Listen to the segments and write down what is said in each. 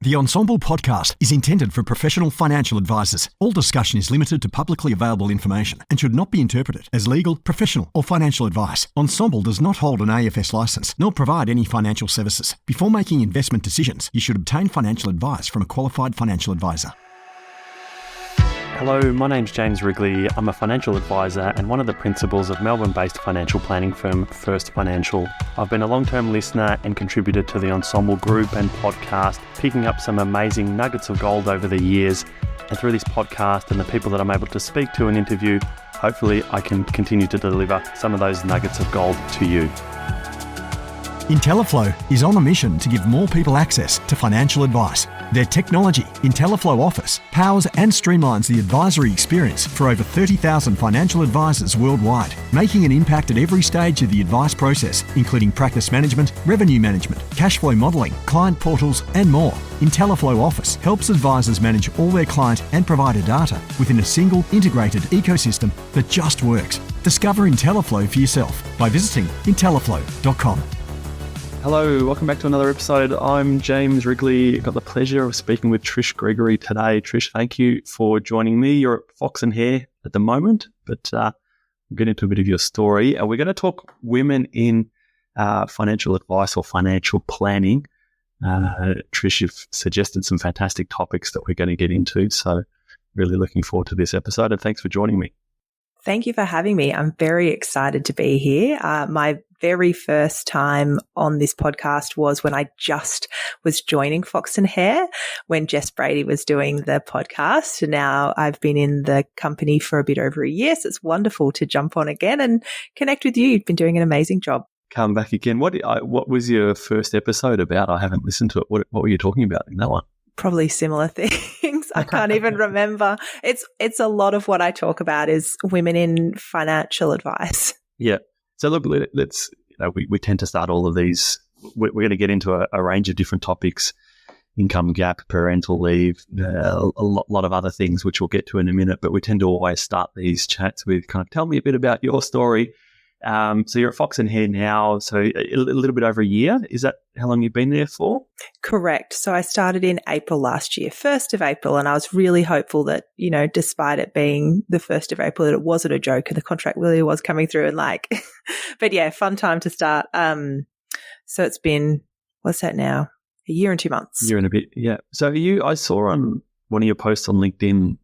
The Ensemble podcast is intended for professional financial advisors. All discussion is limited to publicly available information and should not be interpreted as legal, professional, or financial advice. Ensemble does not hold an AFS license nor provide any financial services. Before making investment decisions, you should obtain financial advice from a qualified financial advisor. Hello, my name's James Wrigley. I'm a financial advisor and one of the principals of Melbourne-based financial planning firm First Financial. I've been a long-term listener and contributor to the Ensemble group and podcast, picking up some amazing nuggets of gold over the years. And through this podcast and the people that I'm able to speak to and interview, hopefully I can continue to deliver some of those nuggets of gold to you. IntelliFlow is on a mission to give more people access to financial advice. Their technology, IntelliFlow Office, powers and streamlines the advisory experience for over 30,000 financial advisors worldwide, making an impact at every stage of the advice process, including practice management, revenue management, cash flow modelling, client portals, and more. IntelliFlow Office helps advisors manage all their client and provider data within a single integrated ecosystem that just works. Discover IntelliFlow for yourself by visiting intelliflow.com. Hello, welcome back to another episode. I'm James Wrigley. Got the pleasure of speaking with Trish Gregory today. Trish, thank you for joining me. You're at Fox Hare at the moment, but we'll get into a bit of your story. We're going to talk women in financial advice or financial planning. Trish, you've suggested some fantastic topics that we're going to get into, so really looking forward to this episode, and thanks for joining me. Thank you for having me. I'm very excited to be here. My very first time on this podcast was when I just was joining Fox Hare, when Jess Brady was doing the podcast. Now I've been in the company for a bit over a year, so it's wonderful to jump on again and connect with you. You've been doing an amazing job. Come back again. What was your first episode about? I haven't listened to it. What were you talking about in that one? Probably similar things. I can't even remember. It's a lot of what I talk about is women in financial advice. Yeah. So look, let's, we tend to start all of these. We're going to get into a range of different topics: income gap, parental leave, a lot of other things, which we'll get to in a minute. But we tend to always start these chats with kind of, tell me a bit about your story. So you're at Fox Hare now, so a little bit over a year. Is that how long you've been there for? Correct. So I started in April last year, 1st of April, and I was really hopeful that, despite it being the 1st of April, that it wasn't a joke and the contract really was coming through and but yeah, fun time to start. So it's been, what's that now? A year and 2 months. A year and a bit, yeah. So I saw on one of your posts on LinkedIn,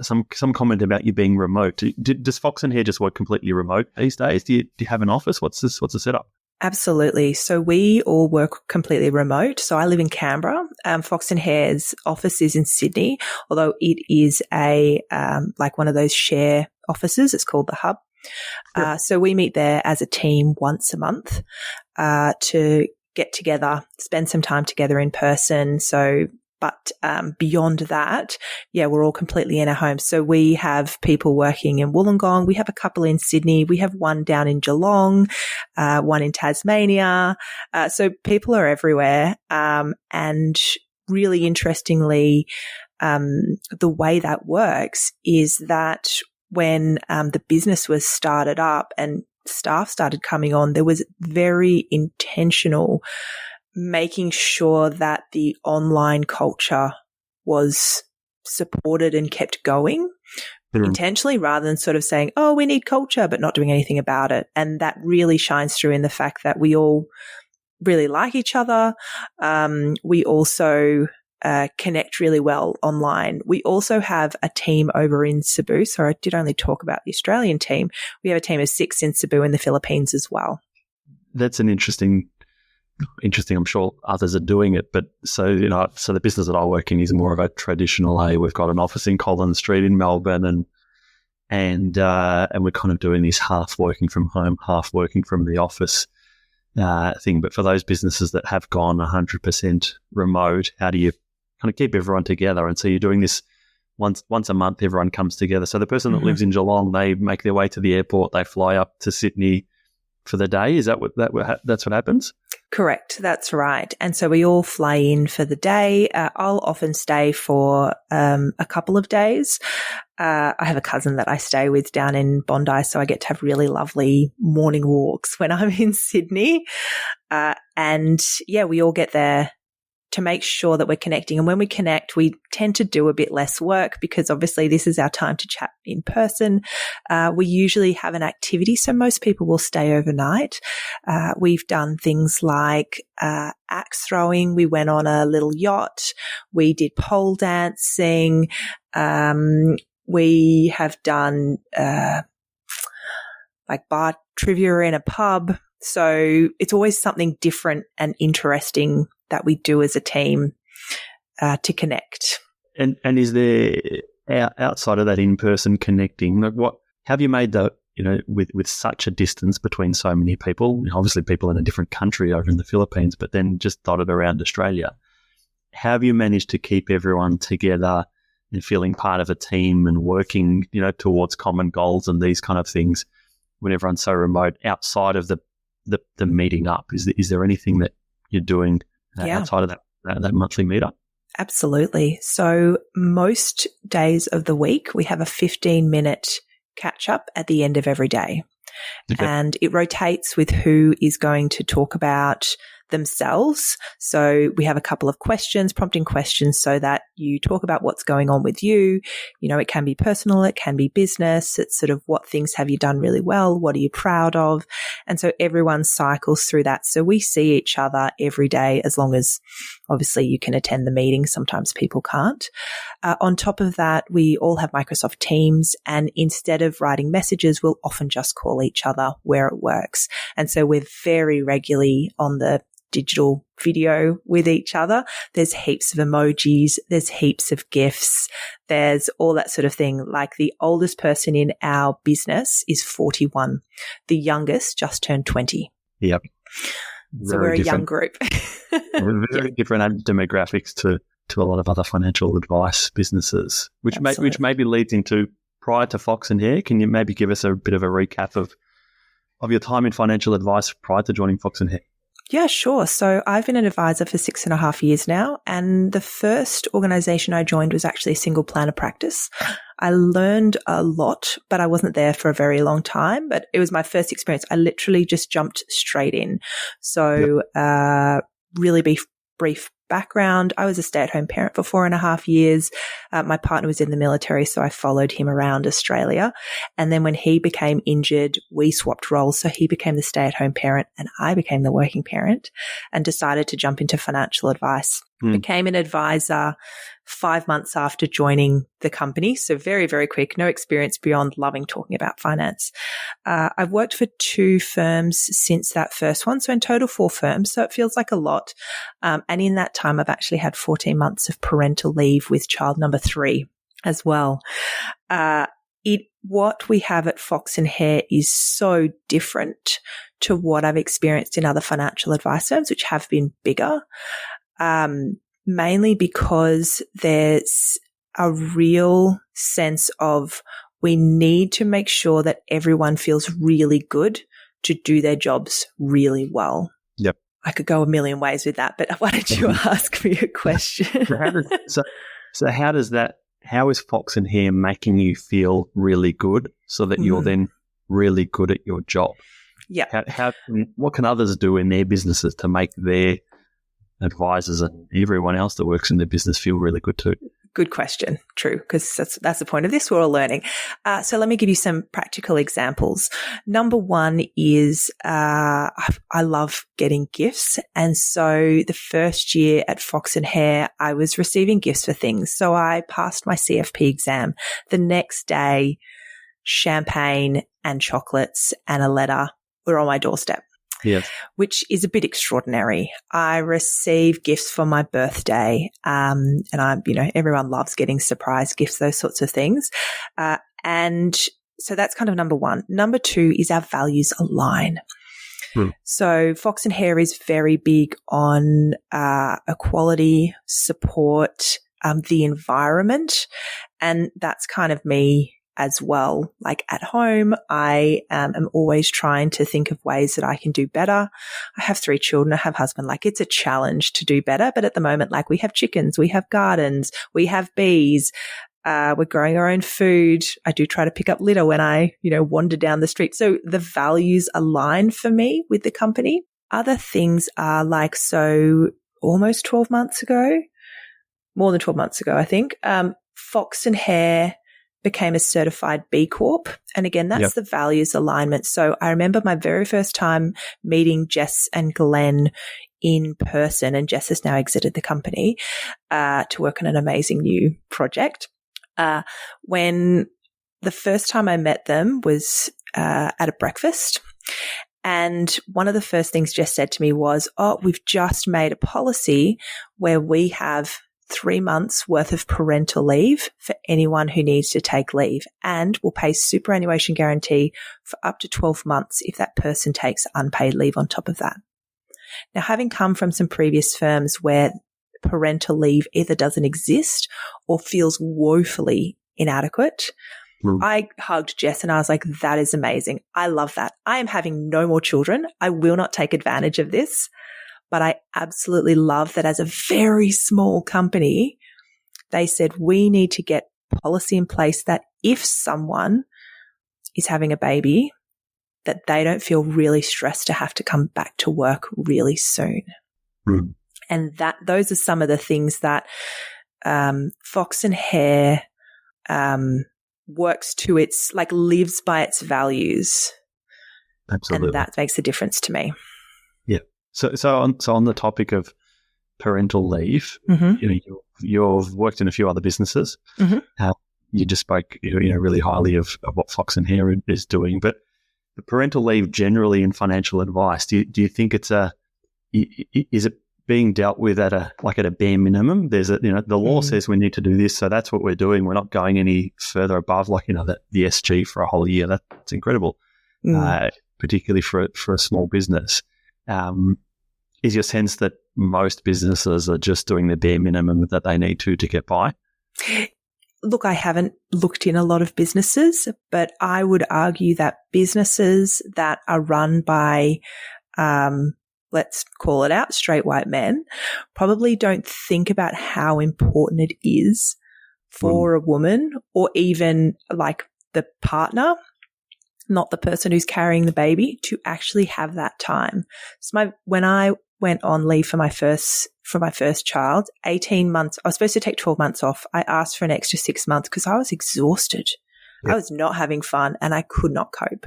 some comment about you being remote. Does Fox Hare just work completely remote these days? Do you have an office? What's the setup? Absolutely. So we all work completely remote. So I live in Canberra. Fox Hare's office is in Sydney, although it is a one of those share offices. It's called the Hub. Sure. So we meet there as a team once a month to get together, spend some time together in person. But beyond that, yeah, we're all completely in our homes. So we have people working in Wollongong. We have a couple in Sydney. We have one down in Geelong, one in Tasmania. So people are everywhere. And really interestingly, the way that works is that when the business was started up and staff started coming on, there was very intentional making sure that the online culture was supported and kept going intentionally, rather than sort of saying, oh, we need culture, but not doing anything about it. And that really shines through in the fact that we all really like each other. We also connect really well online. We also have a team over in Cebu. So I did only talk about the Australian team. We have a team of 6 in Cebu in the Philippines as well. That's an interesting. I'm sure others are doing it, but so the business that I work in is more of a traditional. We've got an office in Collins Street in Melbourne, and we're kind of doing this half working from home, half working from the office thing. But for those businesses that have gone 100% remote, how do you kind of keep everyone together? And so you're doing this once a month. Everyone comes together. So the person that lives in Geelong, they make their way to the airport, they fly up to Sydney for the day. Is that that's what happens? Correct. That's right. And so we all fly in for the day. I'll often stay for a couple of days. I have a cousin that I stay with down in Bondi, so I get to have really lovely morning walks when I'm in Sydney. And yeah, we all get there to make sure that we're connecting. And when we connect, we tend to do a bit less work because obviously this is our time to chat in person. We usually have an activity, so most people will stay overnight. We've done things like axe throwing. We went on a little yacht. We did pole dancing. We have done like bar trivia in a pub. So it's always something different and interesting that we do as a team to connect. And is there, outside of that in-person connecting, like what have you made the, with such a distance between so many people, obviously people in a different country over in the Philippines, but then just dotted around Australia, how have you managed to keep everyone together and feeling part of a team and working, towards common goals and these kind of things when everyone's so remote outside of the meeting up? Is there anything that you're doing outside of that monthly meetup? Absolutely. So most days of the week, we have a 15-minute catch up at the end of every day. Okay. And it rotates with who is going to talk about themselves. So we have a couple of questions, prompting questions so that you talk about what's going on with you. It can be personal, it can be business. It's sort of what things have you done really well? What are you proud of? And so everyone cycles through that. So we see each other every day as long as obviously you can attend the meeting. Sometimes people can't. On top of that, we all have Microsoft Teams, and instead of writing messages, we'll often just call each other where it works. And so we're very regularly on the digital video with each other. There's heaps of emojis. There's heaps of GIFs. There's all that sort of thing. Like the oldest person in our business is 41. The youngest just turned 20. Yep. So we're a young group. Very different demographics to a lot of other financial advice businesses, which maybe leads into prior to Fox and Hare. Can you maybe give us a bit of a recap of your time in financial advice prior to joining Fox and Hare? Yeah, sure. So I've been an advisor for 6.5 years now, and the first organization I joined was actually a single planner practice. I learned a lot, but I wasn't there for a very long time, but it was my first experience. I literally just jumped straight in. So, really brief background. I was a stay-at-home parent for 4.5 years. My partner was in the military, so I followed him around Australia. And then when he became injured, we swapped roles. So he became the stay-at-home parent and I became the working parent, and decided to jump into financial advice. Became an advisor 5 months after joining the company. So very, very quick, no experience beyond loving talking about finance. I've worked for 2 firms since that first one. So in total 4 firms. So it feels like a lot. And in that time, I've actually had 14 months of parental leave with child number 3 as well. What we have at Fox and Hare is so different to what I've experienced in other financial advice firms, which have been bigger. Mainly because there's a real sense of we need to make sure that everyone feels really good to do their jobs really well. Yep. I could go a million ways with that, but why don't you ask me a question? How is Fox and Hare making you feel really good so that you're then really good at your job? Yeah. What can others do in their businesses to make their advisors and everyone else that works in their business feel really good too? Good question. True, because that's the point of this. We're all learning. So let me give you some practical examples. Number one is I love getting gifts. And so the first year at Fox and Hare, I was receiving gifts for things. So I passed my CFP exam. The next day, champagne and chocolates and a letter were on my doorstep. Yes. Which is a bit extraordinary. I receive gifts for my birthday, and everyone loves getting surprise gifts, those sorts of things. And so that's kind of number one. Number two is our values align. So Fox and Hare is very big on equality, support, the environment, and that's kind of me as well. Like at home, I am always trying to think of ways that I can do better. I have 3 children. I have a husband. Like it's a challenge to do better. But at the moment, like we have chickens, we have gardens, we have bees. We're growing our own food. I do try to pick up litter when I, wander down the street. So the values align for me with the company. Other things are like, so almost 12 months ago, more than 12 months ago, I think, Fox Hare became a certified B Corp. And again, that's the values alignment. So I remember my very first time meeting Jess and Glenn in person, and Jess has now exited the company to work on an amazing new project. When the first time I met them was at a breakfast. And one of the first things Jess said to me was, we've just made a policy where we have 3 months worth of parental leave for anyone who needs to take leave, and we'll pay superannuation guarantee for up to 12 months if that person takes unpaid leave on top of that. Now, having come from some previous firms where parental leave either doesn't exist or feels woefully inadequate, I hugged Jess and I was like, that is amazing. I love that. I am having no more children. I will not take advantage of this. But I absolutely love that as a very small company, they said we need to get policy in place that if someone is having a baby, that they don't feel really stressed to have to come back to work really soon. And those are some of the things that Fox Hare works to its, like, lives by its values. Absolutely. And that makes a difference to me. Yeah. So on the topic of parental leave, you've worked in a few other businesses. You just spoke, really highly of what Fox Hare is doing, but the parental leave generally in financial advice, do you think is it being dealt with at a bare minimum? There's the law says we need to do this, so that's what we're doing. We're not going any further above, the SG for a whole year. That's incredible, particularly for a small business. Is your sense that most businesses are just doing the bare minimum that they need to get by? Look, I haven't looked in a lot of businesses, but I would argue that businesses that are run by, let's call it out, straight white men, probably don't think about how important it is for a woman, or even like the partner, not the person who's carrying the baby, to actually have that time. So when I went on leave for my first child, 18 months, I was supposed to take 12 months off. I asked for an extra 6 months because I was exhausted. Yep. I was not having fun and I could not cope.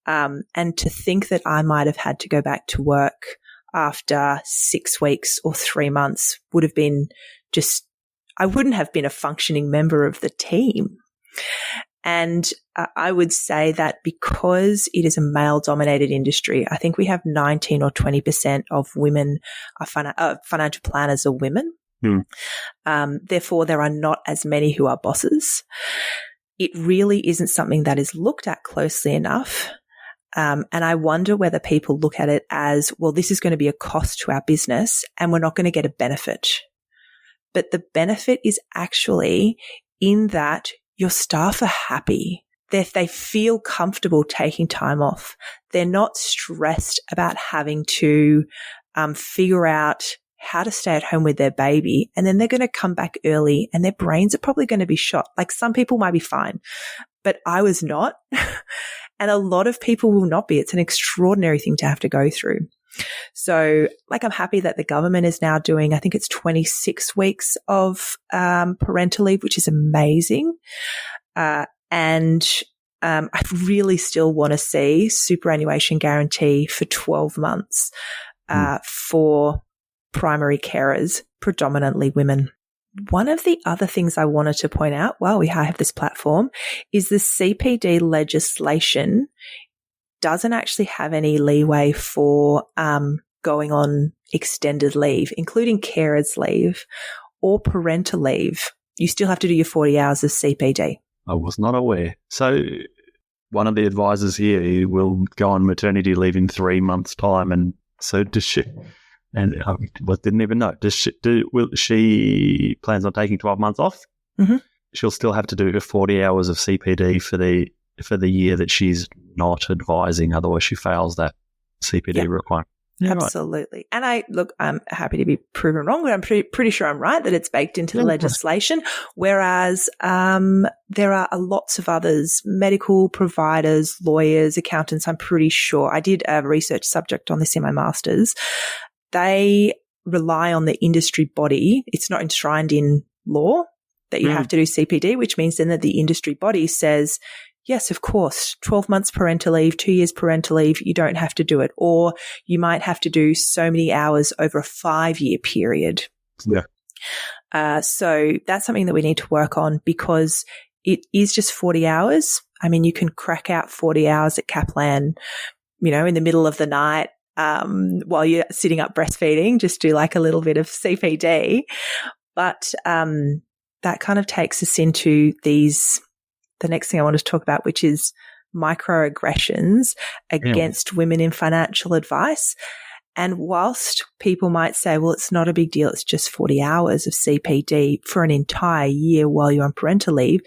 And to think that I might have had to go back to work after 6 weeks or 3 months would have been I wouldn't have been a functioning member of the team. And I would say that because it is a male-dominated industry, I think we have 19 or 20% of women financial planners are women. Therefore, there are not as many who are bosses. It really isn't something that is looked at closely enough. And I wonder whether people look at it as, well, this is going to be a cost to our business and we're not going to get a benefit. But the benefit is actually in that your staff are happy. They feel comfortable taking time off. They're not stressed about having to figure out how to stay at home with their baby. And then they're going to come back early and their brains are probably going to be shot. Like, some people might be fine, but I was not. And a lot of people will not be. It's an extraordinary thing to have to go through. So, I'm happy that the government is now doing, I think it's 26 weeks of parental leave, which is amazing. And I really still want to see superannuation guarantee for 12 months for primary carers, predominantly women. One of the other things I wanted to point out while we have this platform is the CPD legislation doesn't actually have any leeway for going on extended leave, including carers leave or parental leave. You still have to do your 40 hours of CPD. I was not aware. So one of the advisors here will go on maternity leave in 3 months' time, and so does she. And I didn't even know. Will she plans on taking 12 months off? Mm-hmm. She'll still have to do her 40 hours of CPD for the year that she's not advising. Otherwise, she fails that CPD requirement. Yeah, absolutely. Right. And I'm happy to be proven wrong, but I'm pretty sure I'm right that it's baked into the legislation. Whereas there are lots of others, medical providers, lawyers, accountants. I'm pretty sure I did a research subject on this in my master's. They rely on the industry body. It's not enshrined in law that you have to do CPD, which means then that the industry body says, yes, of course, 12 months parental leave, 2 years parental leave, you don't have to do it. Or you might have to do so many hours over a 5-year period. Yeah. So that's something that we need to work on, because it is just 40 hours. I mean, you can crack out 40 hours at Kaplan, in the middle of the night, while you're sitting up breastfeeding, just do like a little bit of CPD. But that kind of takes us into the next thing I want to talk about, which is microaggressions against women in financial advice. And whilst people might say, well, it's not a big deal, it's just 40 hours of CPD for an entire year while you're on parental leave,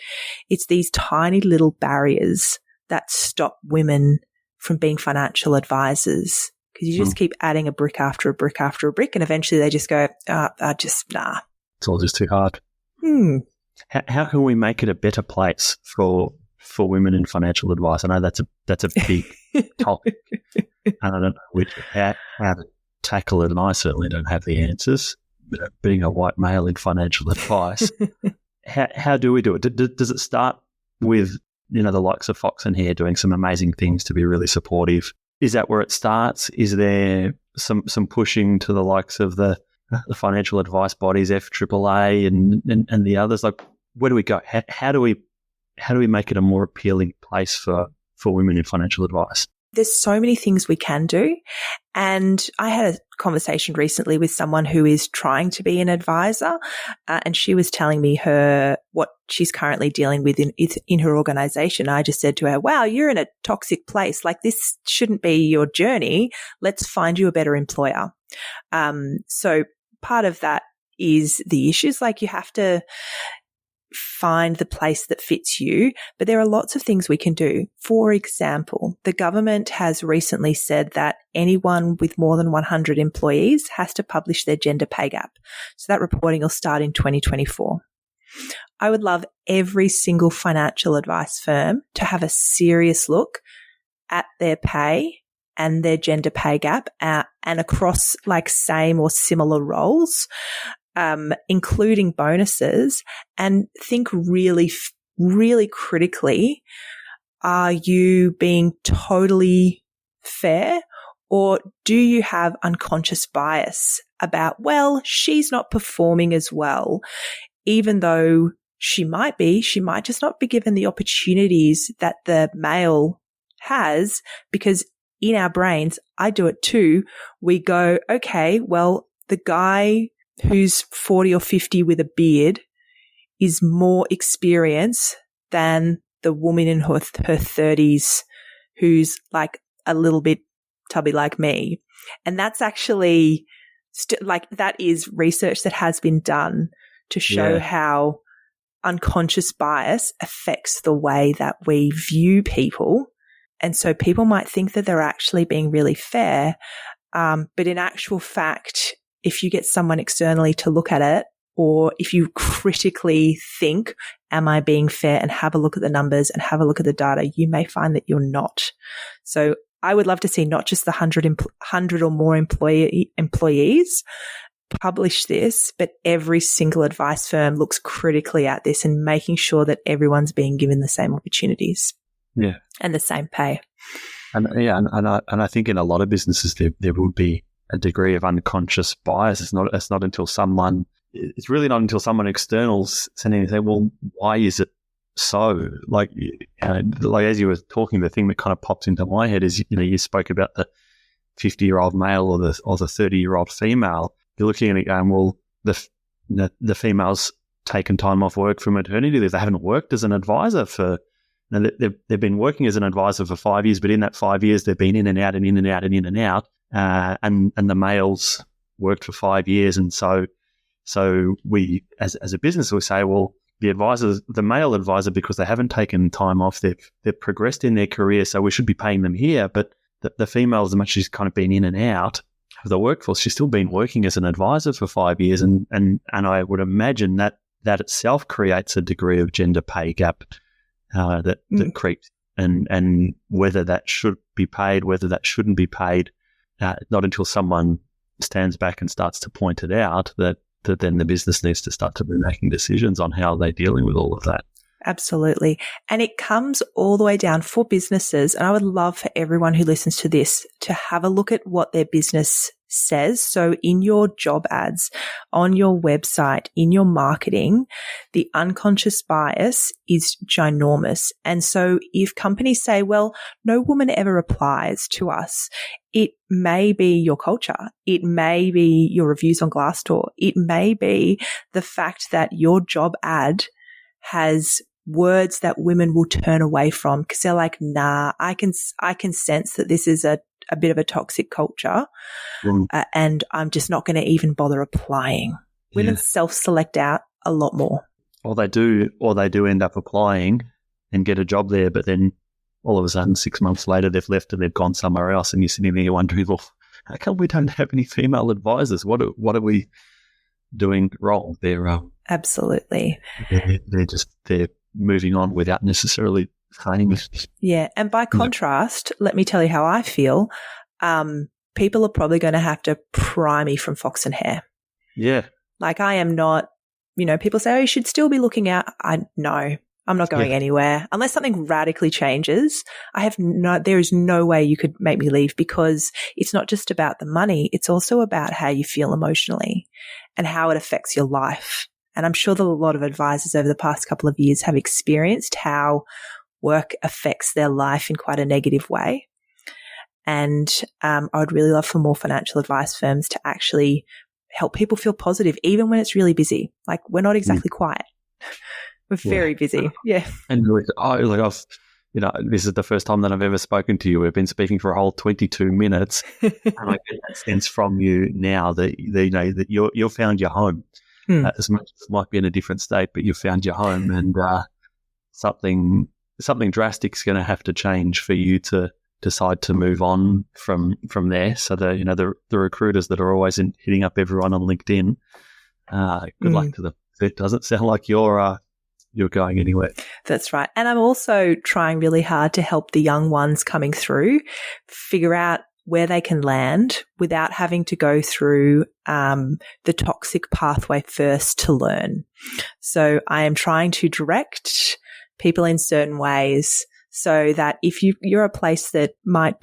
it's these tiny little barriers that stop women from being financial advisors, because you just keep adding a brick after a brick after a brick, and eventually they just go, nah. It's all just too hard. How can we make it a better place for women in financial advice? I know that's a big topic, and I don't know how to tackle it, and I certainly don't have the answers. Being a white male in financial advice, how do we do it? Does it start with the likes of Fox and Hare doing some amazing things to be really supportive? Is that where it starts? Is there some pushing to the likes of the financial advice bodies, FAAA and the others? Like, where do we go? How do we make it a more appealing place for women in financial advice? There's so many things we can do. And I had a conversation recently with someone who is trying to be an advisor, and she was telling me what she's currently dealing with in her organization. I just said to her, wow, you're in a toxic place. Like, this shouldn't be your journey. Let's find you a better employer. So part of that is the issues. Like, you have to find the place that fits you, but there are lots of things we can do. For example, the government has recently said that anyone with more than 100 employees has to publish their gender pay gap. So that reporting will start in 2024. I would love every single financial advice firm to have a serious look at their pay and their gender pay gap, and across like same or similar roles, including bonuses, and think really, really critically, are you being totally fair, or do you have unconscious bias about, well, she's not performing as well, even though she might just not be given the opportunities that the male has, because in our brains, I do it too, we go, okay, well, the guy who's 40 or 50 with a beard is more experienced than the woman in her 30s who's like a little bit tubby like me. And that's actually that is research that has been done to show how unconscious bias affects the way that we view people. And so people might think that they're actually being really fair, but in actual fact, if you get someone externally to look at it, or if you critically think, am I being fair, and have a look at the numbers and have a look at the data, you may find that you're not. So I would love to see not just the 100 or more employees publish this, but every single advice firm looks critically at this and making sure that everyone's being given the same opportunities. Yeah. And the same pay. And I think in a lot of businesses there would be a degree of unconscious bias. It's really not until someone external sending and say, well, why is it so? Like as you were talking, the thing that kind of popped into my head is, you spoke about the 50-year-old male or the 30-year-old female. You're looking at it going, well, the female's taken time off work for maternity leave. They haven't worked as an advisor they've been working as an advisor for 5 years, but in that 5 years, they've been in and out and in and out and in and out. And the males worked for 5 years. And so we, as a business, we say, well, the male advisor, because they haven't taken time off, they've progressed in their career, so we should be paying them here. But the females, as much as she's kind of been in and out of the workforce, she's still been working as an advisor for 5 years. And I would imagine that itself creates a degree of gender pay gap that creeps, and whether that should be paid, whether that shouldn't be paid, not until someone stands back and starts to point it out, that then the business needs to start to be making decisions on how they're dealing with all of that. Absolutely. And it comes all the way down for businesses. And I would love for everyone who listens to this to have a look at what their business says. So in your job ads, on your website, in your marketing, the unconscious bias is ginormous. And so if companies say, well, no woman ever applies to us, it may be your culture. It may be your reviews on Glassdoor. It may be the fact that your job ad has words that women will turn away from because they're like, nah, I can sense that this is a bit of a toxic culture, and I'm just not going to even bother applying. Women self-select out a lot more. Or they do end up applying and get a job there, but then all of a sudden 6 months later they've left and they've gone somewhere else, and you're sitting there wondering, well, how come we don't have any female advisors? What are we doing wrong? They're absolutely. They're moving on without necessarily saying it. Yeah, and by contrast, let me tell you how I feel. People are probably going to have to pry me from Fox and Hare. Yeah, like I am not. People say, oh, you should still be looking out. No, I'm not going anywhere unless something radically changes. There is no way you could make me leave, because it's not just about the money. It's also about how you feel emotionally and how it affects your life. And I'm sure that a lot of advisors over the past couple of years have experienced how work affects their life in quite a negative way. And I would really love for more financial advice firms to actually help people feel positive, even when it's really busy. Like, we're not exactly quiet. We're very busy. Yeah. And this is the first time that I've ever spoken to you. We've been speaking for a whole 22 minutes. And I get that sense from you now that you've found your home. As much as it might be in a different state, but you've found your home, and something drastic is going to have to change for you to decide to move on from there. So the recruiters that are always hitting up everyone on LinkedIn, good luck to them. It doesn't sound like you're going anywhere. That's right. And I'm also trying really hard to help the young ones coming through figure out where they can land without having to go through the toxic pathway first to learn. So I am trying to direct people in certain ways so that if you're a place that might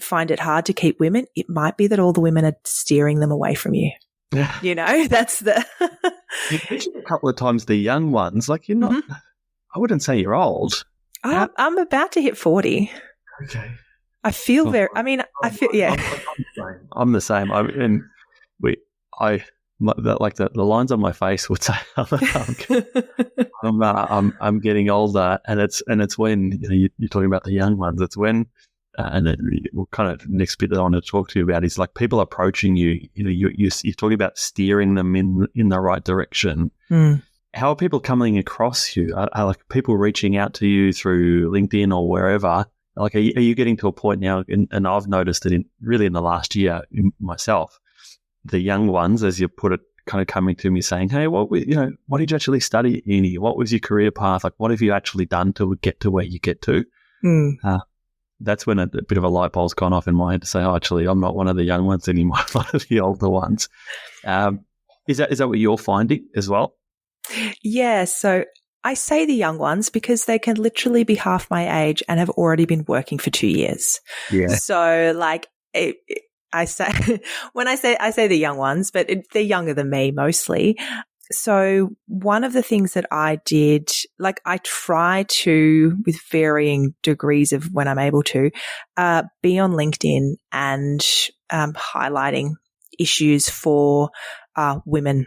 find it hard to keep women, it might be that all the women are steering them away from you. That's the... You mentioned a couple of times the young ones. Like, you're not... I wouldn't say you're old. I'm about to hit 40. Okay. I feel I'm the same. The lines on my face would say I'm getting older, and it's when you're talking about the young ones. It's when, and then kind of next bit that I want to talk to you about is like people approaching you. You're talking about steering them in the right direction. How are people coming across you? Are like people reaching out to you through LinkedIn or wherever? Like, are you getting to a point now, and I've noticed it in the last year myself, the young ones, as you put it, kind of coming to me saying, hey, what did you actually study at uni? What was your career path? Like, what have you actually done to get to where you get to? That's when a bit of a light bulb's gone off in my head to say, oh, actually, I'm not one of the young ones anymore, I'm one of the older ones. Is that what you're finding as well? Yeah, so I say the young ones because they can literally be half my age and have already been working for 2 years. Yeah. So I say the young ones, but they're younger than me mostly. So one of the things that I did, like I try to, with varying degrees of when I'm able to, be on LinkedIn and highlighting issues for women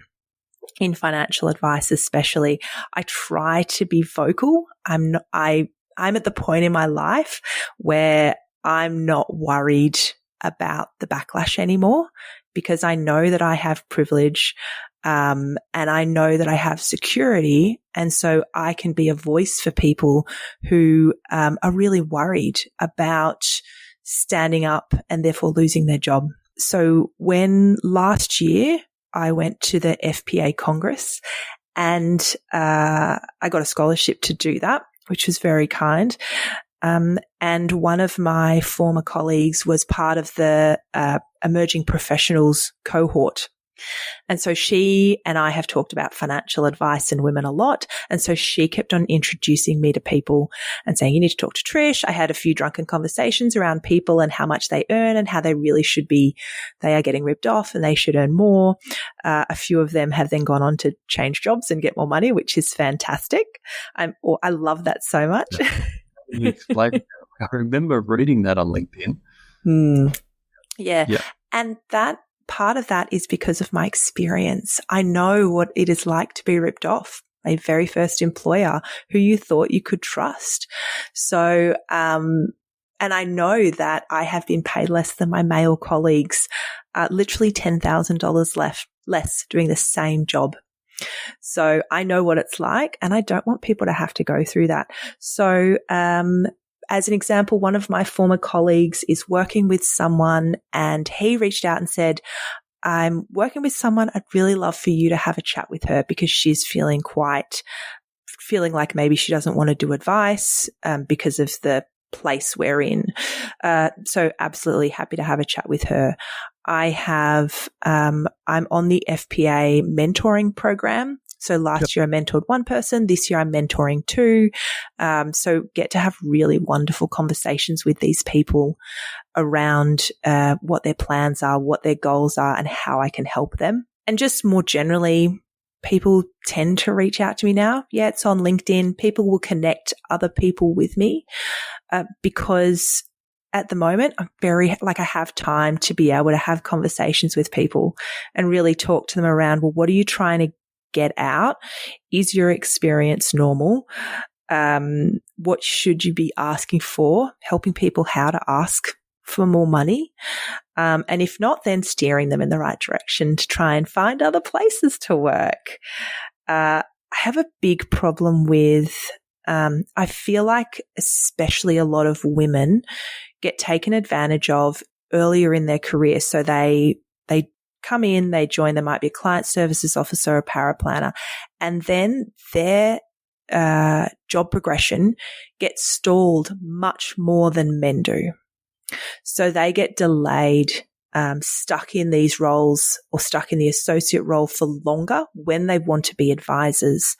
in financial advice, especially. I try to be vocal. I'm at the point in my life where I'm not worried about the backlash anymore, because I know that I have privilege, and I know that I have security. And so I can be a voice for people who are really worried about standing up and therefore losing their job. So when last year I went to the FPA Congress, and I got a scholarship to do that, which was very kind. And one of my former colleagues was part of the emerging professionals cohort. And so she and I have talked about financial advice and women a lot. And so she kept on introducing me to people and saying, you need to talk to Trish. I had a few drunken conversations around people and how much they earn and how they really should be, they are getting ripped off and they should earn more. A few of them have then gone on to change jobs and get more money, which is fantastic. I love that so much. Like, I remember reading that on LinkedIn. Yeah. And that part of that is because of my experience. I know what it is like to be ripped off. My very first employer who you thought you could trust. So, and I know that I have been paid less than my male colleagues, literally $10,000 less doing the same job. So I know what it's like and I don't want people to have to go through that. So, as an example, one of my former colleagues is working with someone and he reached out and said, I'm working with someone. I'd really love for you to have a chat with her because she's feeling like maybe she doesn't want to do advice because of the place we're in. So absolutely happy to have a chat with her. I'm on the FPA mentoring program. So last year I mentored one person. This year I'm mentoring two. So get to have really wonderful conversations with these people around what their plans are, what their goals are, and how I can help them. And just more generally, people tend to reach out to me now. Yeah, it's on LinkedIn. People will connect other people with me because at the moment, I have time to be able to have conversations with people and really talk to them around, well, what are you trying to get out? Is your experience normal? What should you be asking for? Helping people how to ask for more money. And if not, then steering them in the right direction to try and find other places to work. I have a big problem with, I feel like especially a lot of women get taken advantage of earlier in their career. So they come in, they join, there might be a client services officer, a paraplanner, and then their job progression gets stalled much more than men do. So they get delayed, stuck in these roles or stuck in the associate role for longer when they want to be advisors,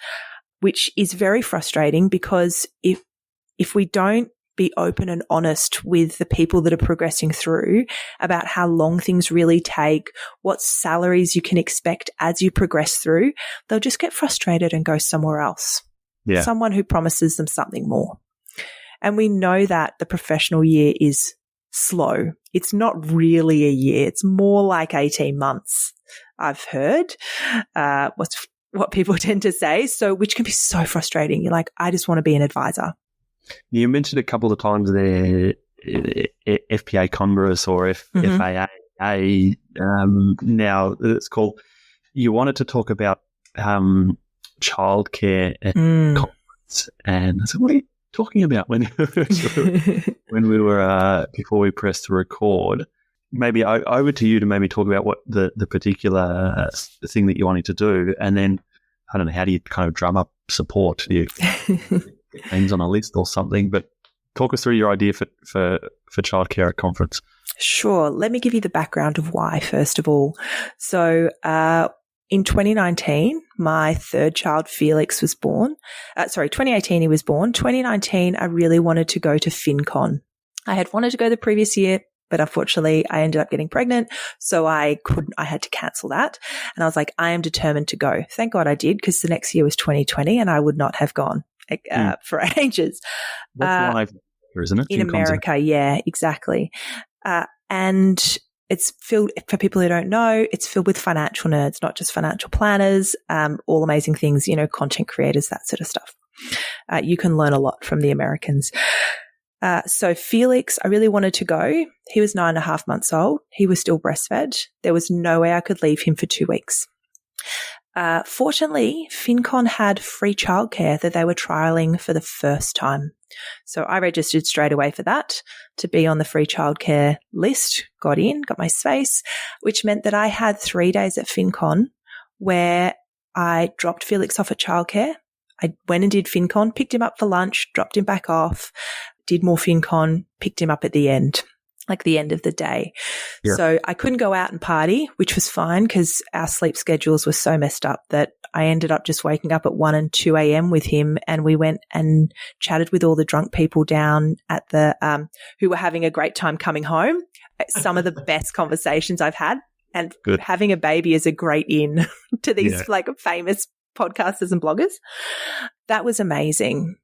which is very frustrating because if we don't be open and honest with the people that are progressing through about how long things really take, what salaries you can expect as you progress through, they'll just get frustrated and go somewhere else. Yeah. Someone who promises them something more. And we know that the professional year is slow. It's not really a year. It's more like 18 months, I've heard. What people tend to say. So, which can be so frustrating. You're like, I just want to be an advisor. You mentioned a couple of times there FPA Congress or FAA. Now it's called. You wanted to talk about childcare at conference, and I said, "What are you talking about?" When we were before we pressed to record. Maybe over to you to maybe talk about what the particular thing that you wanted to do, and then I don't know, how do you kind of drum up support? Do you names on a list or something? But talk us through your idea for childcare at conference. Sure. Let me give you the background of why, first of all. So in 2019, my third child, Felix, was born. 2018 he was born. 2019, I really wanted to go to FinCon. I had wanted to go the previous year, but unfortunately I ended up getting pregnant. So I had to cancel that. And I was like, I am determined to go. Thank God I did, because the next year was 2020 and I would not have gone for ages. That's live, isn't it? In America, yeah, exactly. And it's filled, for people who don't know, it's filled with financial nerds, not just financial planners, all amazing things, content creators, that sort of stuff. You can learn a lot from the Americans. So Felix, I really wanted to go. He was 9.5 months old. He was still breastfed. There was no way I could leave him for 2 weeks. Fortunately, FinCon had free childcare that they were trialing for the first time. So I registered straight away for that to be on the free childcare list, got my space, which meant that I had 3 days at FinCon where I dropped Felix off at childcare. I went and did FinCon, picked him up for lunch, dropped him back off, did more FinCon, picked him up at the end. like the end of the day. Yeah. So I couldn't go out and party, which was fine because our sleep schedules were so messed up that I ended up just waking up at 1 and 2 a.m. with him, and we went and chatted with all the drunk people down at the who were having a great time coming home. Some of the best conversations I've had, and Good. having a baby is a great in to these like famous podcasters and bloggers. That was amazing.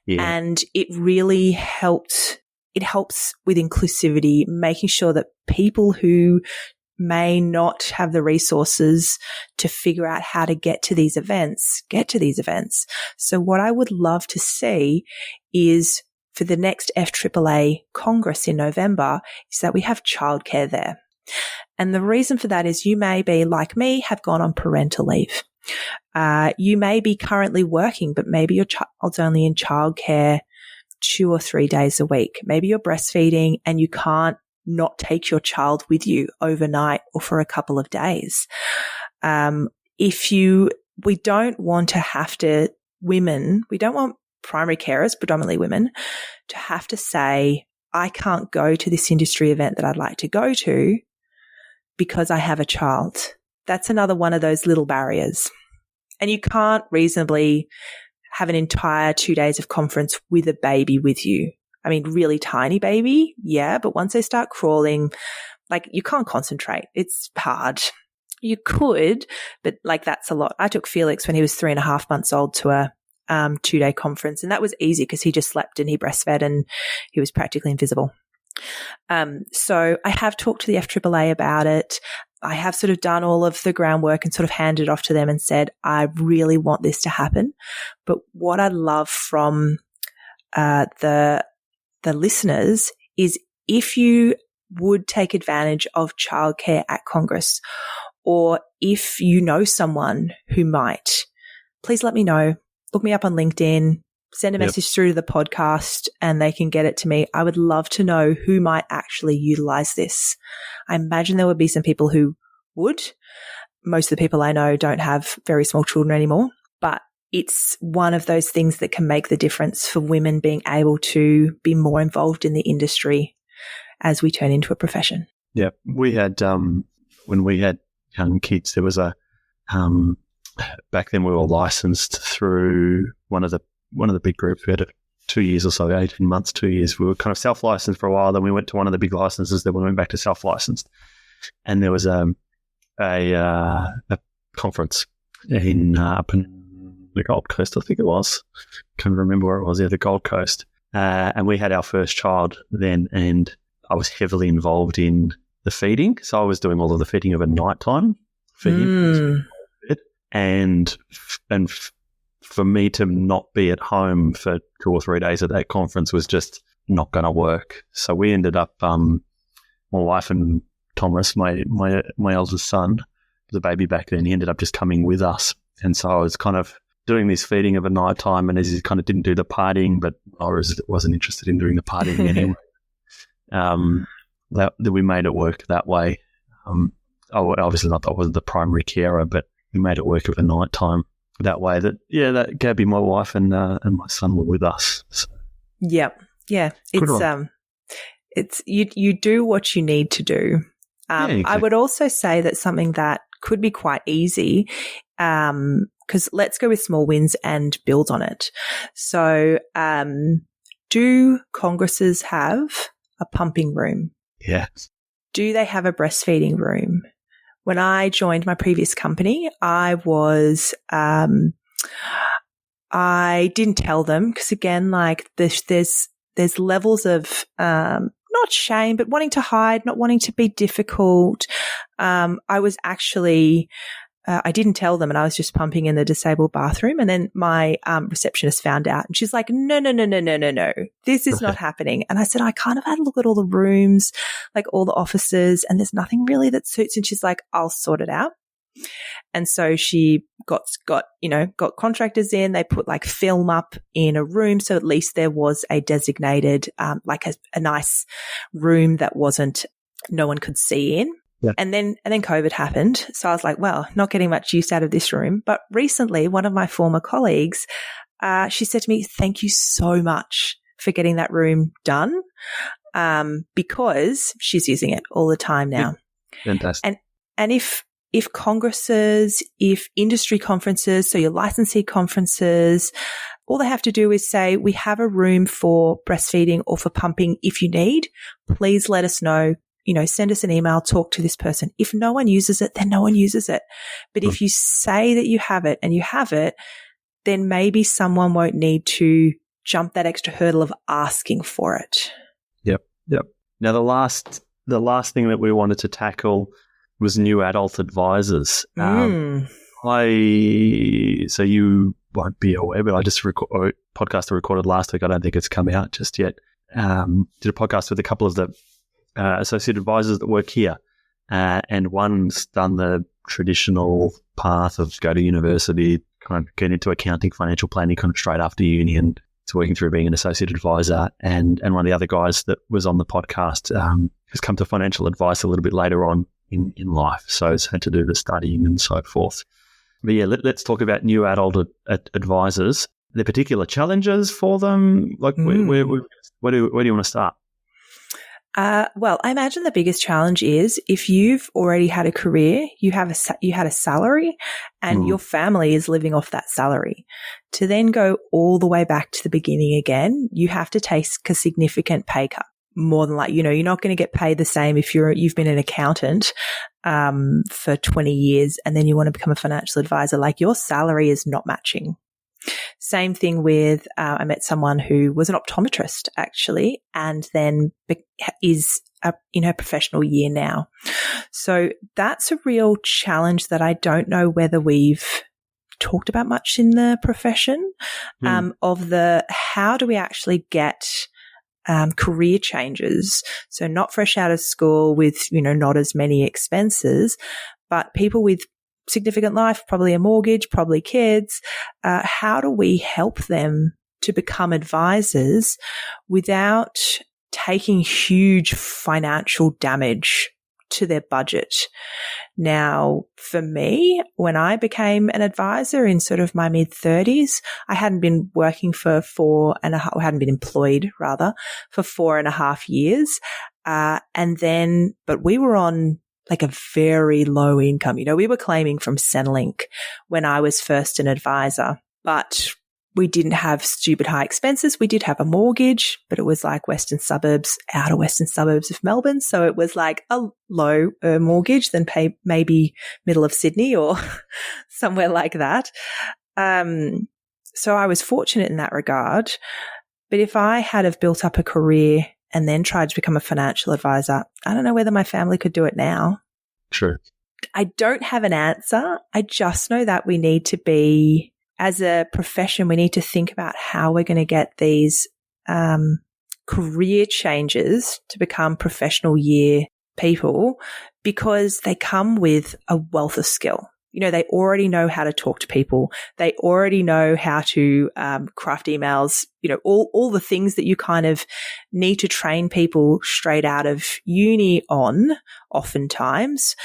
Yeah. And it really helped. It helps with inclusivity, making sure that people who may not have the resources to figure out how to get to these events, get to these events. So what I would love to see is for the next FAAA Congress in November is that we have childcare there. And the reason for that is you may be, like me, have gone on parental leave. You may be currently working, but maybe your child's only in childcare 2 or 3 days a week. Maybe you're breastfeeding and you can't not take your child with you overnight or for a couple of days. We don't want to have to, we don't want primary carers, predominantly women, to have to say, I can't go to this industry event that I'd like to go to because I have a child. That's another one of those little barriers. And you can't reasonably have an entire 2 days of conference with a baby with you. I mean, really tiny baby, yeah, but once they start crawling, like you can't concentrate. It's hard. You could, but like that's a lot. I took Felix when he was 3.5 months old to a 2-day conference, and that was easy because he just slept and he breastfed and he was practically invisible. So I have talked to the FAAA about it. I have sort of done all of the groundwork and sort of handed it off to them and said, I really want this to happen. But what I love from the listeners is if you would take advantage of childcare at Congress, or if you know someone who might, please let me know. Look me up on LinkedIn, send a message through to the podcast and they can get it to me. I would love to know who might actually utilize this. I imagine there would be some people who would. Most of the people I know don't have very small children anymore, but it's one of those things that can make the difference for women being able to be more involved in the industry as we turn into a profession. Yeah. We had, when we had young kids, there was a, back then we were licensed through one of the big groups. We had 2 years or so, 18 months, 2 years. We were kind of self-licensed for a while. Then we went to one of the big licenses. Then we went back to self-licensed. And there was a conference up in the Gold Coast, I think it was. Can't remember where it was. Yeah, the Gold Coast. And we had our first child then, and I was heavily involved in the feeding. So I was doing all of the feeding of a nighttime for him. And for me to not be at home for 2 or 3 days at that conference was just not going to work. So we ended up, my wife and Thomas, my eldest son, the baby back then, he ended up just coming with us. And so I was kind of doing this feeding of a night time, and as he kind of didn't do the partying, but I wasn't interested in doing the partying anyway. That we made it work that way. Obviously not that I wasn't the primary carer, but we made it work at night time that way. That Gabby, my wife, and my son were with us. So. Yep. Yeah. It's you do what you need to do. Exactly. I would also say that something that could be quite easy, because let's go with small wins and build on it. So, do congresses have a pumping room? Yes. Do they have a breastfeeding room? When I joined my previous company, I didn't tell them because, again, like there's levels of not shame, but wanting to hide, not wanting to be difficult. I was actually I didn't tell them, and I was just pumping in the disabled bathroom. And then my receptionist found out, and she's like, no, this is not happening. And I said, I kind of had a look at all the rooms, like all the offices, and there's nothing really that suits. And she's like, I'll sort it out. And so she got contractors in. They put like film up in a room, so at least there was a designated, like a nice room that no one could see in. Yeah. And then COVID happened. So I was like, well, not getting much use out of this room. But recently, one of my former colleagues, she said to me, thank you so much for getting that room done. because she's using it all the time now. Fantastic. And if congresses, if industry conferences, so your licensee conferences, all they have to do is say, we have a room for breastfeeding or for pumping if you need, please let us know. Send us an email, talk to this person. If no one uses it, then no one uses it. But if you say that you have it and you have it, then maybe someone won't need to jump that extra hurdle of asking for it. Yep. Now, the last thing that we wanted to tackle was new adult advisors. So you won't be aware, but I just a podcast I recorded last week. I don't think it's come out just yet. Did a podcast with a couple of the associate advisors that work here, and one's done the traditional path of go to university, kind of get into accounting, financial planning, kind of straight after uni, and it's working through being an associate advisor. And one of the other guys that was on the podcast has come to financial advice a little bit later on in life, so it's had to do the studying and so forth. But yeah, let's talk about new adult advisors. The particular challenges for them, like where do you want to start? Well, I imagine the biggest challenge is if you've already had a career, you had a salary, and your family is living off that salary. To then go all the way back to the beginning again, you have to take a significant pay cut. More than you're not going to get paid the same if you've been an accountant for 20 years and then you want to become a financial advisor. Like, your salary is not matching. Same thing with, I met someone who was an optometrist actually, and then is in her professional year now. So that's a real challenge that I don't know whether we've talked about much in the profession, of how do we actually get career changes. So not fresh out of school with, not as many expenses, but people with significant life, probably a mortgage, probably kids. How do we help them to become advisors without taking huge financial damage to their budget? Now, for me, when I became an advisor in sort of my mid-30s, I hadn't been working for hadn't been employed rather, for 4.5 years. But we were on like a very low income. We were claiming from Centrelink when I was first an advisor, but we didn't have stupid high expenses. We did have a mortgage, but it was like outer western suburbs of Melbourne. So it was like a low mortgage than pay maybe middle of Sydney or somewhere like that. So I was fortunate in that regard. But if I had have built up a career and then tried to become a financial advisor, I don't know whether my family could do it now. Sure. I don't have an answer. I just know that we need to be, as a profession, we need to think about how we're going to get these career changes to become professional year people, because they come with a wealth of skill. They already know how to talk to people. They already know how to craft emails, all the things that you kind of need to train people straight out of uni on, oftentimes.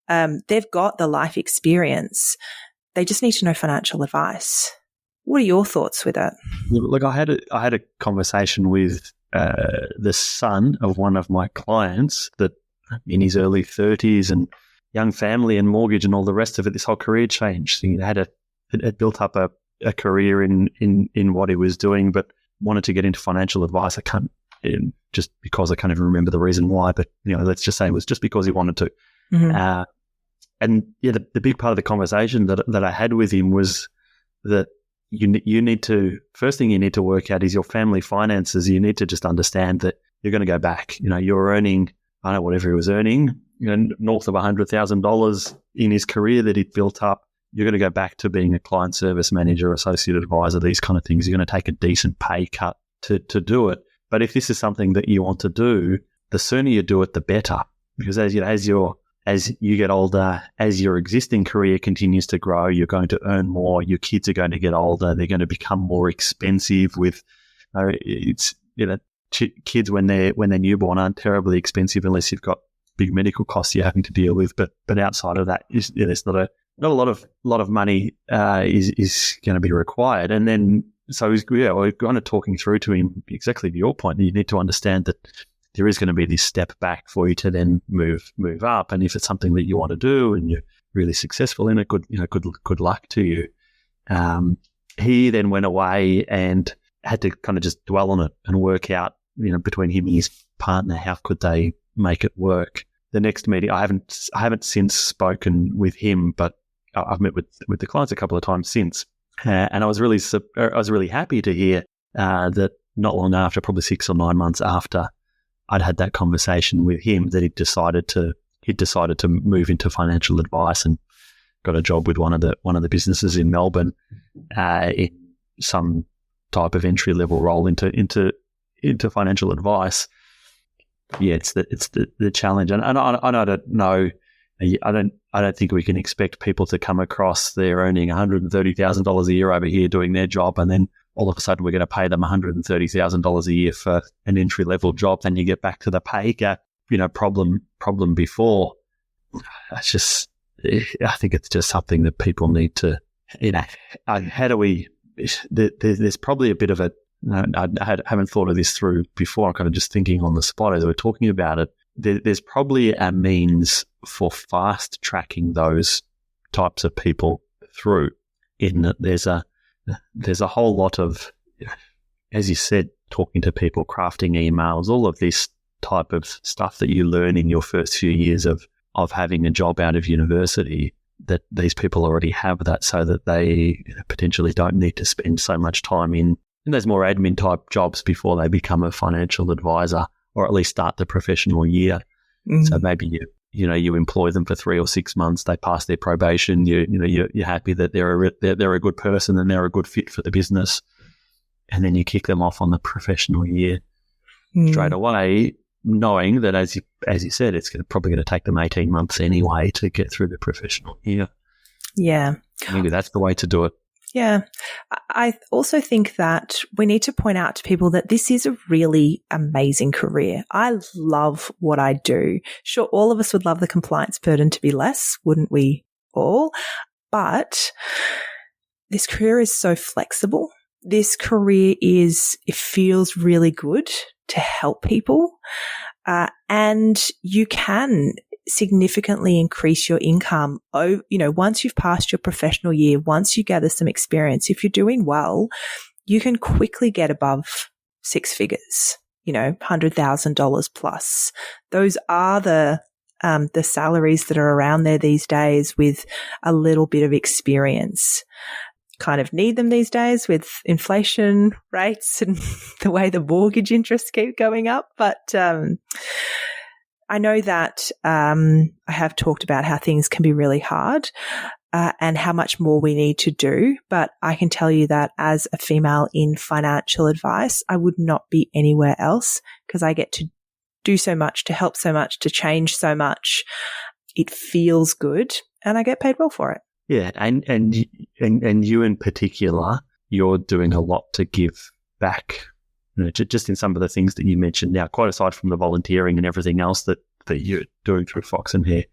They've got the life experience. They just need to know financial advice. What are your thoughts with it? Look, I had a conversation with the son of one of my clients that in his early 30s and young family and mortgage and all the rest of it, this whole career change. He had built up a career in what he was doing, but wanted to get into financial advice. I can't, just because I can't even remember the reason why, but let's just say it was just because he wanted to. Mm-hmm. And yeah, the big part of the conversation that I had with him was that you need to, first thing you need to work out is your family finances. You need to just understand that you're going to go back. You're earning, I don't know, whatever he was earning, north of $100,000 in his career that he'd built up. You're going to go back to being a client service manager, associate advisor, these kind of things. You're going to take a decent pay cut to do it. But if this is something that you want to do, the sooner you do it, the better. Because as you get older, as your existing career continues to grow, you're going to earn more. Your kids are going to get older. They're going to become more expensive. Kids when they're newborn aren't terribly expensive unless you've got big medical costs you're having to deal with. But outside of that, there's not a lot of money is going to be required. And then we're kind of talking through to him exactly to your point. You need to understand that there is going to be this step back for you to then move up. And if it's something that you want to do and you're really successful in it, good luck to you. He then went away and had to kind of just dwell on it and work out, between him and his partner, how could they make it work. The next meeting, I haven't since spoken with him, but I've met with the clients a couple of times since, and I was really happy to hear that not long after, probably 6 or 9 months after I'd had that conversation with him, that he'd decided to move into financial advice and got a job with one of the businesses in Melbourne, in some type of entry level role into financial advice. Yeah, it's the challenge, and I don't know. I don't think we can expect people to come across they're earning $130,000 a year over here doing their job, and then all of a sudden we're going to pay them $130,000 a year for an entry level job. Then you get back to the pay gap, problem before. It's just, I think it's just something that people need to, how do we? There's probably a bit of a. I haven't thought of this through before. I'm kind of just thinking on the spot as we're talking about it. There's probably a means for fast tracking those types of people through, in that there's a whole lot of, as you said, talking to people, crafting emails, all of this type of stuff that you learn in your first few years of having a job out of university, that these people already have that, so that they potentially don't need to spend so much time in those more admin type jobs before they become a financial advisor, or at least start the professional year. Mm-hmm. So maybe you employ them for 3 or 6 months, they pass their probation, you're happy that they're a good person and they're a good fit for the business, and then you kick them off on the professional year straight away, knowing that as you said, it's probably going to take them 18 months anyway to get through the professional year. Yeah, maybe that's the way to do it. Yeah. I also think that we need to point out to people that this is a really amazing career. I love what I do. Sure, all of us would love the compliance burden to be less, wouldn't we all? But this career is so flexible. This career it feels really good to help people. And you can significantly increase your income. Once you've passed your professional year, once you gather some experience, if you're doing well, you can quickly get above 6 figures, $100,000 plus. Those are the salaries that are around there these days with a little bit of experience. Kind of need them these days with inflation rates and the way the mortgage interests keep going up. But, I know that I have talked about how things can be really hard and how much more we need to do. But I can tell you that as a female in financial advice, I would not be anywhere else, because I get to do so much, to help so much, to change so much. It feels good and I get paid well for it. Yeah, and you in particular, you're doing a lot to give back. Just in some of the things that you mentioned now, quite aside from the volunteering and everything else that you're doing through Fox and Hare,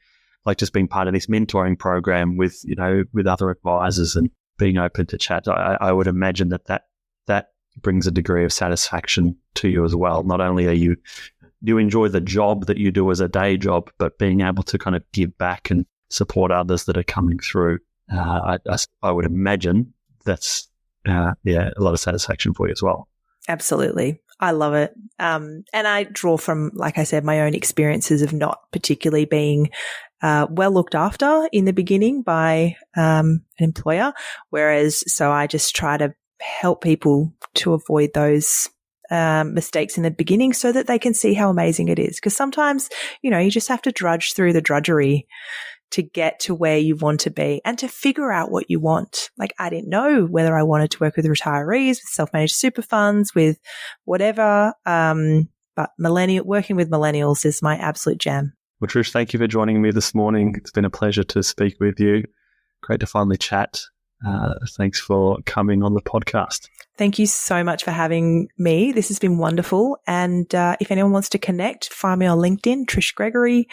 like just being part of this mentoring program with other advisors and being open to chat, I would imagine that brings a degree of satisfaction to you as well. Not only are you enjoy the job that you do as a day job, but being able to kind of give back and support others that are coming through. I would imagine that's a lot of satisfaction for you as well. Absolutely. I love it. And I draw from, like I said, my own experiences of not particularly being well looked after in the beginning by an employer, so I just try to help people to avoid those mistakes in the beginning so that they can see how amazing it is. Because sometimes, you just have to drudge through the drudgery to get to where you want to be and to figure out what you want. Like, I didn't know whether I wanted to work with retirees, with self-managed super funds, with whatever. But working with millennials is my absolute jam. Well, Trish, thank you for joining me this morning. It's been a pleasure to speak with you. Great to finally chat. Thanks for coming on the podcast. Thank you so much for having me. This has been wonderful. And if anyone wants to connect, find me on LinkedIn, Trish Gregory.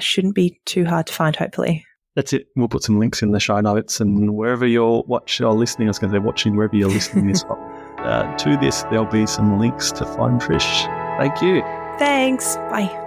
Shouldn't be too hard to find, hopefully. That's it. We'll put some links in the show notes, and wherever you're watching or listening, I was going to say watching, wherever you're listening to this, there'll be some links to find Trish. Thank you. Thanks. Bye.